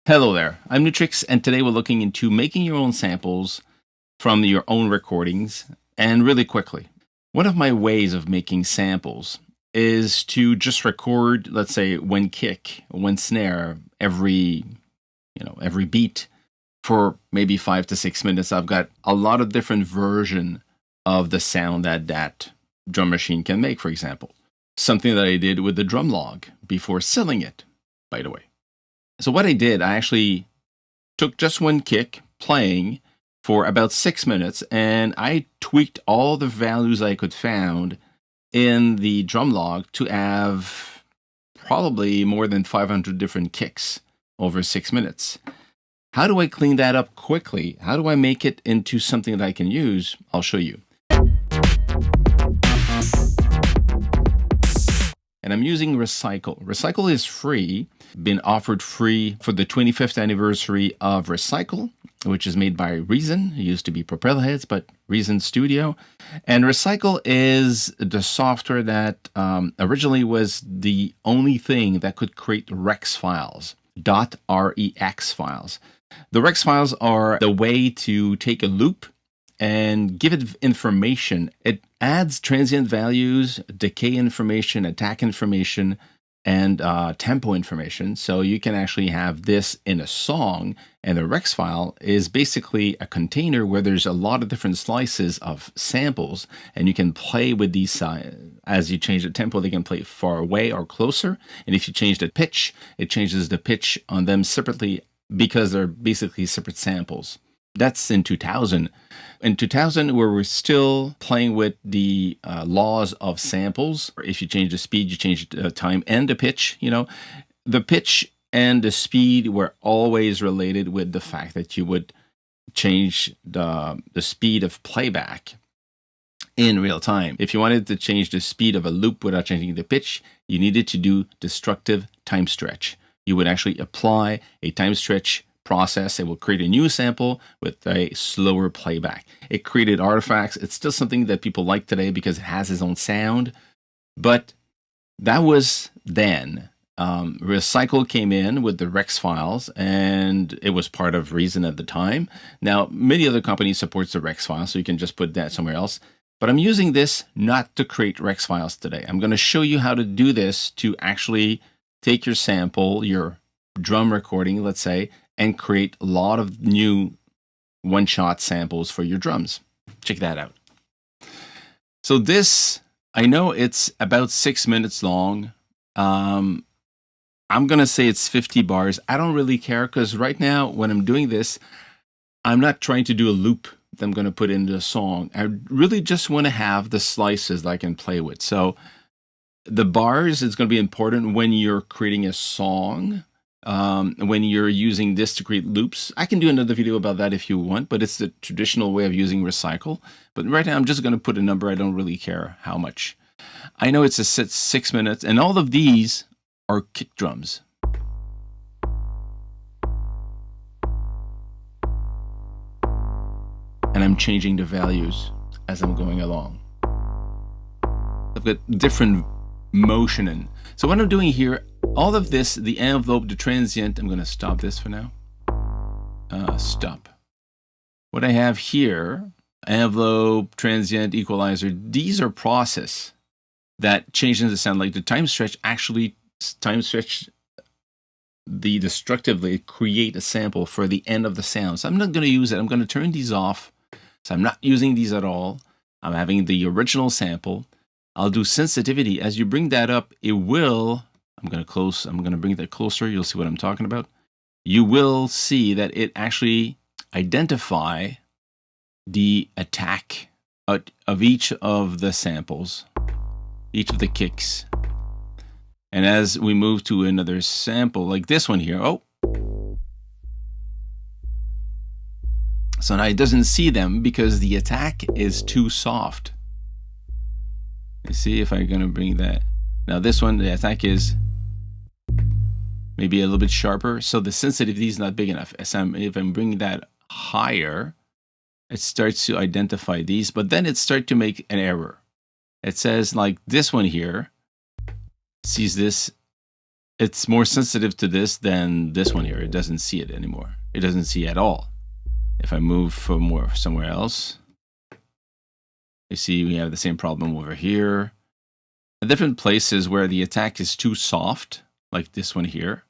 Hello there, I'm Nu-Trix, and today we're looking into making your own samples from your own recordings, and really quickly. One of my ways of making samples is to just record, let's say, one kick, one snare, every beat for maybe 5 to 6 minutes. I've got a lot of different versions of the sound that drum machine can make, for example. Something that I did with the Drumlogue before selling it, by the way. So what I did, I actually took just one kick playing for about 6 minutes, and I tweaked all the values I could find in the Drumlogue to have probably more than 500 different kicks over 6 minutes. How do I clean that up quickly? How do I make it into something that I can use? I'll show you. And I'm using Recycle. Recycle is free, been offered free for the 25th anniversary of Recycle, which is made by Reason. It used to be Propellerheads, but Reason Studio. And Recycle is the software that originally was the only thing that could create Rex files, .rex files. The Rex files are the way to take a loop and give it information. It adds transient values, decay information, attack information, and tempo information. So you can actually have this in a song. And the Rex file is basically a container where there's a lot of different slices of samples, and you can play with these. As you change the tempo, they can play far away or closer. And if you change the pitch, it changes the pitch on them separately because they're basically separate samples. That's in 2000. In 2000, where we're still playing with the laws of samples. If you change the speed, you change the time and the pitch. The pitch and the speed were always related with the fact that you would change the speed of playback in real time. If you wanted to change the speed of a loop without changing the pitch, you needed to do destructive time-Strech. You would actually apply a time-Strech process. It will create a new sample with a slower playback. It created artifacts. It's still something that people like today because it has its own sound. But that was then. Recycle came in with the Rex files, and it was part of Reason at the time. Now, many other companies support the Rex files, so you can just put that somewhere else. But I'm using this not to create Rex files today. I'm going to show you how to do this to actually take your sample, your drum recording, let's say, and create a lot of new one-shot samples for your drums. Check that out. So this, I know it's about 6 minutes long. I'm going to say it's 50 bars. I don't really care because right now when I'm doing this, I'm not trying to do a loop that I'm going to put into a song. I really just want to have the slices that I can play with. So the bars is going to be important when you're creating a song. When you're using this to create loops. I can do another video about that if you want, but it's the traditional way of using Recycle. But right now I'm just going to put a number. I don't really care how much. I know it's a 6 minutes, and all of these are kick drums. And I'm changing the values as I'm going along. I've got different motion in. So what I'm doing here, all of this, the envelope, the transient, I'm going to stop this for now. Stop. What I have here, envelope, transient, equalizer, these are process that changes the sound. Like the time-Strech, actually time-Strech the destructively create a sample for the end of the sound. So I'm not going to use it. I'm going to turn these off. So I'm not using these at all. I'm having the original sample. I'll do sensitivity. As you bring that up, it will, I'm going to bring that closer. You'll see what I'm talking about. You will see that it actually identify the attack of each of the samples, each of the kicks. And as we move to another sample, like this one here, so now it doesn't see them because the attack is too soft. Let's see if I'm going to bring that. Now this one, the attack is maybe a little bit sharper, so the sensitivity is not big enough. If I'm bringing that higher, it starts to identify these, but then it starts to make an error. It says like this one here, sees this it's more sensitive to this than this one here. It doesn't see it anymore. It doesn't see it at all. If I move from somewhere else, you see we have the same problem over here. At different places where the attack is too soft, like this one here,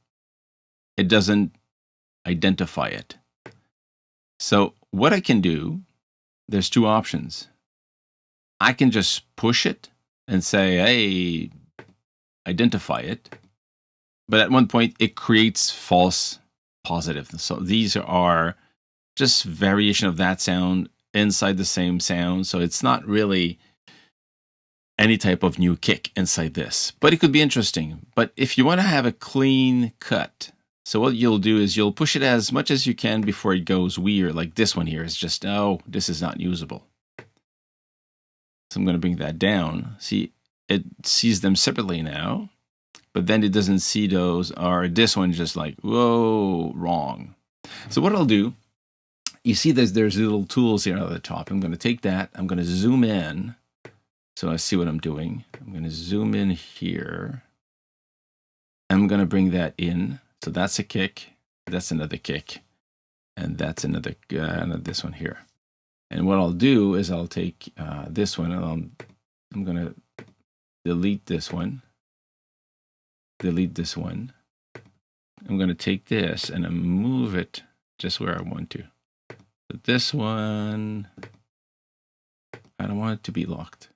it doesn't identify it. So what I can do, there's two options. I can just push it and say, hey, identify it. But at one point, it creates false positive. So these are just variation of that sound inside the same sound. So it's not really any type of new kick inside this. But it could be interesting. But if you want to have a clean cut, so what you'll do is you'll push it as much as you can before it goes weird. Like this one here is just, oh, this is not usable. So I'm going to bring that down. See, it sees them separately now. But then it doesn't see those, or this one just like, whoa, wrong. So what I'll do, you see there's little tools here at the top. I'm going to take that. I'm going to zoom in. So I see what I'm doing. I'm going to zoom in here. I'm going to bring that in. So that's a kick. That's another kick. And that's another, this one here. And what I'll do is I'll take this one and I'm going to delete this one. Delete this one. I'm going to take this and move it just where I want to. But this one, I don't want it to be locked.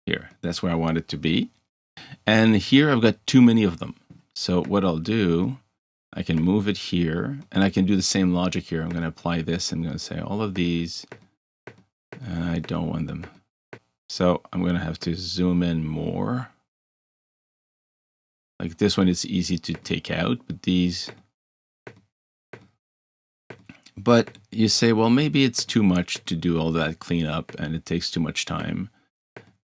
Here, that's where I want it to be. And here I've got too many of them. So what I'll do, I can move it here and I can do the same logic here. I'm going to apply this. I'm going to say all of these, I don't want them. So I'm going to have to zoom in more. Like this one, it's easy to take out, but these. But you say, well, maybe it's too much to do all that cleanup and it takes too much time.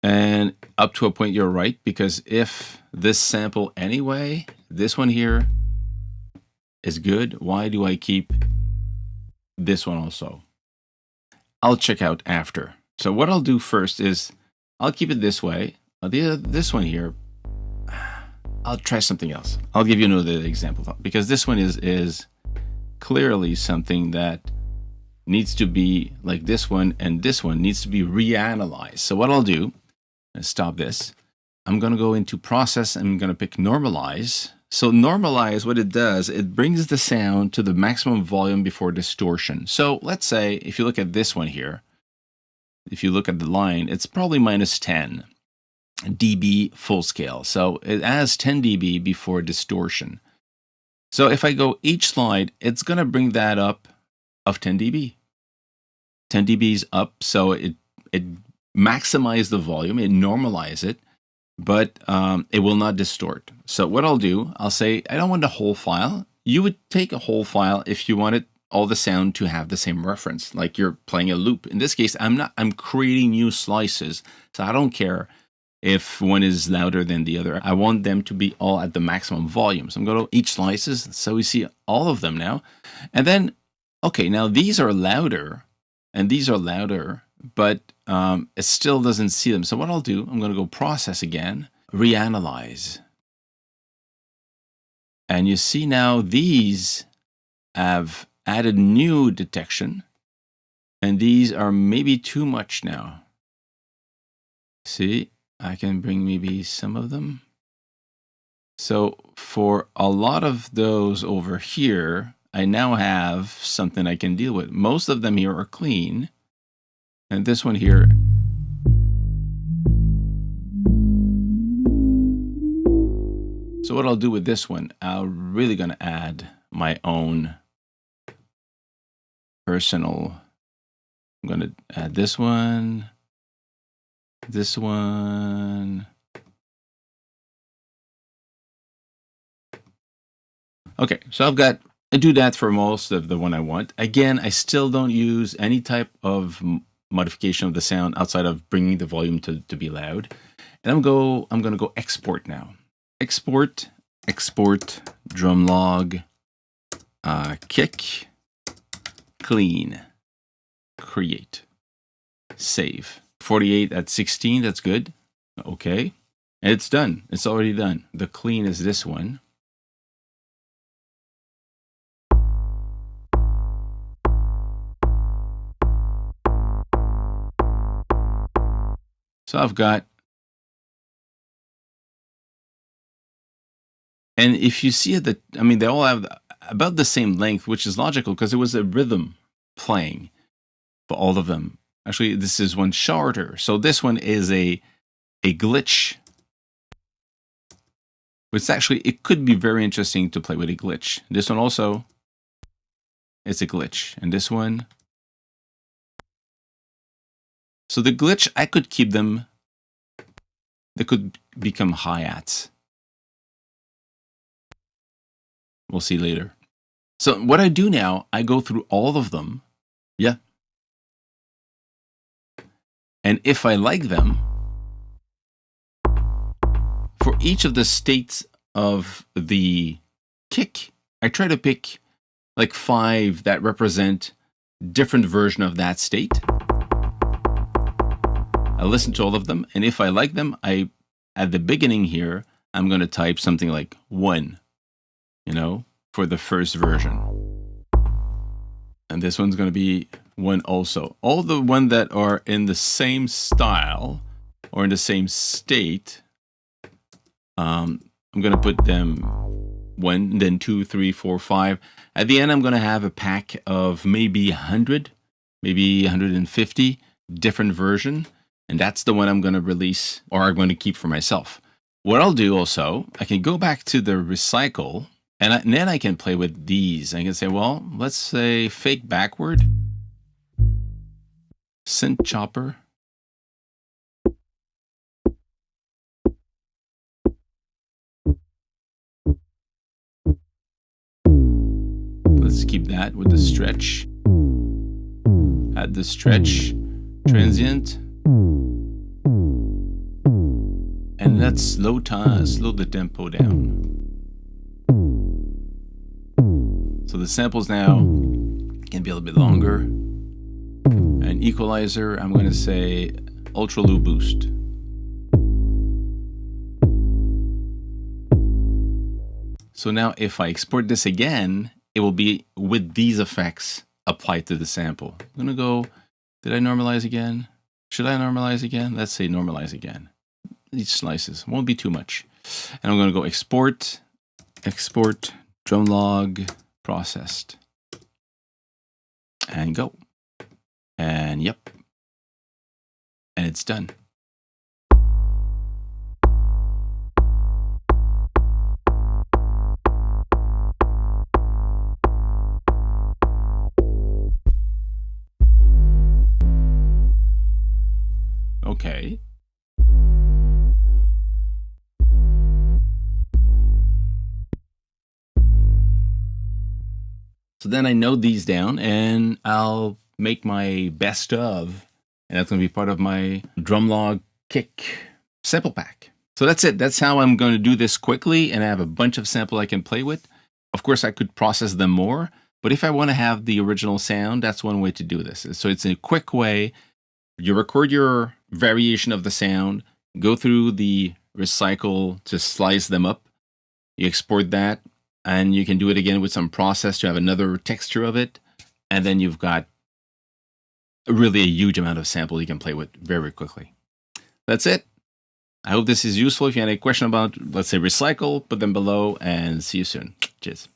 And up to a point, you're right, because if this sample anyway, this one here is good, why do I keep this one also? I'll check out after. So what I'll do first is I'll keep it this way. This one here, I'll try something else. I'll give you another example because this one is clearly something that needs to be like this one, and this one needs to be reanalyzed. So what I'll do is stop this. I'm going to go into process and I'm going to pick normalize. So normalize, what it does, it brings the sound to the maximum volume before distortion. So let's say if you look at this one here, if you look at the line, it's probably minus 10 dB full scale. So it has 10 dB before distortion. So if I go each slide, it's going to bring that up of 10 dB. 10 dB is up, so it maximizes the volume, it normalizes it, but it will not distort. So what I'll do, I'll say, I don't want the whole file. You would take a whole file if you wanted all the sound to have the same reference, like you're playing a loop. In this case, I'm creating new slices, so I don't care if one is louder than the other. I want them to be all at the maximum volume. So I'm going to each slices, so we see all of them now. And then, okay, now these are louder, and these are louder, but it still doesn't see them. So what I'll do, I'm going to go process again, reanalyze. And you see now these have added new detection, and these are maybe too much now. See, I can bring maybe some of them. So for a lot of those over here, I now have something I can deal with. Most of them here are clean. And this one here, so what I'll do with this one, I'm really going to add my own personal. I'm going to add this one, this one. Okay, so I do that for most of the one I want. Again, I still don't use any type of modification of the sound outside of bringing the volume to be loud. And I'm going to go export now. Export Drumlogue, kick, clean, create, save. 48 at 16, that's good. Okay. And it's done. It's already done. The clean is this one. So I've got, and if you see it, I mean, they all have about the same length, which is logical because it was a rhythm playing for all of them. Actually, this is one shorter. So this one is a glitch. Which actually, it could be very interesting to play with a glitch. This one also, it's a glitch. And this one, so the glitch, I could keep them, they could become hi-hats. We'll see later. So what I do now, I go through all of them. Yeah. And if I like them, for each of the states of the kick, I try to pick like 5 that represent different version of that state. I listen to all of them, and if I like them, at the beginning here, I'm going to type something like 1, you know, for the first version. And this one's going to be 1 also. All the ones that are in the same style or in the same state, I'm going to put them 1, then 2, 3, 4, 5. At the end, I'm going to have a pack of maybe 100, maybe 150 different version. And that's the one I'm going to release, or I'm going to keep for myself. What I'll do also, I can go back to the recycle, and then I can play with these. I can say, well, let's say fake backward, synth chopper. Let's keep that with the stretch. Add the stretch, transient. And let's slow the tempo down. So the samples now can be a little bit longer. And equalizer, I'm going to say ultra low boost. So now if I export this again, it will be with these effects applied to the sample. I'm going to go, did I normalize again? Should I normalize again? Let's say normalize again. These slices won't be too much. And I'm going to go export, Drumlogue, processed. And go. And yep. And it's done. Okay. So then I note these down and I'll make my best of, and that's going to be part of my Drumlogue kick sample pack. So that's it. That's how I'm going to do this quickly, and I have a bunch of sample I can play with. Of course, I could process them more, but if I want to have the original sound, that's one way to do this. So it's a quick way. You record your variation of the sound, go through the recycle to slice them up, you export that, and you can do it again with some process to have another texture of it. And then you've got really a huge amount of sample you can play with very quickly. That's it. I hope this is useful. If you have any question about, let's say, recycle, put them below, and see you soon. Cheers.